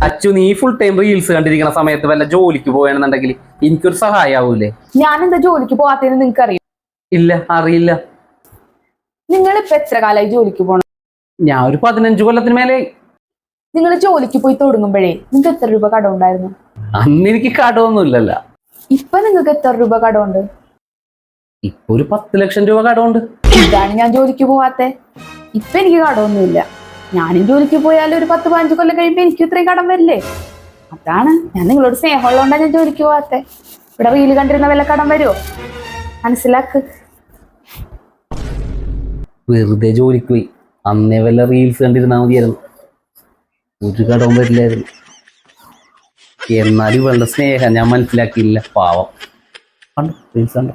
അച്ചു, നീ full time reels കണ്ടിരിക്കുന്ന സമയത്ത് വല്ല ജോലിക്ക് പോയാണെന്നുണ്ടെങ്കിൽ എനിക്കൊരു സഹായാവൂലേ? ഞാൻ എന്താ ജോലിക്ക് പോകാത്തതെന്ന് നിങ്ങൾക്ക് അറിയാം? ഇല്ല, അറിയില്ല. നിങ്ങൾ ഇപ്പൊ എത്ര കാലമായി ജോലിക്ക് പോകണം? ഞാൻ ഒരു 15 കൊല്ലത്തിന് മേലെ. നിങ്ങൾ ജോലിക്ക് പോയി തുടങ്ങുമ്പോഴേ നിങ്ങൾക്ക് എത്ര രൂപ കടമുണ്ടായിരുന്നു? അന്ന് എനിക്ക് കടമൊന്നുമില്ലല്ല. ഇപ്പൊ നിങ്ങൾക്ക് എത്ര രൂപ കടമുണ്ട്? ഇപ്പൊ ഒരു 10 ലക്ഷം രൂപ കടമുണ്ട്. ഇതാണ് ഞാൻ ജോലിക്ക് പോവാത്തെ. ഇപ്പൊ എനിക്ക് കടമൊന്നുമില്ല. ഞാനും ജോലിക്ക് പോയാലും ഒരു 10-15 കൊല്ലം കഴിയുമ്പോ എനിക്ക് ഇത്രയും കടം വരില്ലേ? അതാണ് ഞാൻ നിങ്ങളോട് സ്നേഹമുള്ളതുകൊണ്ടാണ് ഞാൻ ജോലിക്ക് പോവാത്തെ. ഇവിടെ റീല് കണ്ടിരുന്ന വല്ല കടം വരുമോ? മനസ്സിലാക്ക്. വെറുതെ ജോലിക്ക് പോയി അന്നേ വല്ല റീൽസ് കണ്ടിരുന്നാ മതിയായിരുന്നു. ഒരു കടവും വരില്ലായിരുന്നു. എന്നാലും ഇവളുടെ സ്നേഹം ഞാൻ മനസ്സിലാക്കിയില്ല. പാവം. കണ്ടോ റീൽസ് കണ്ടോ?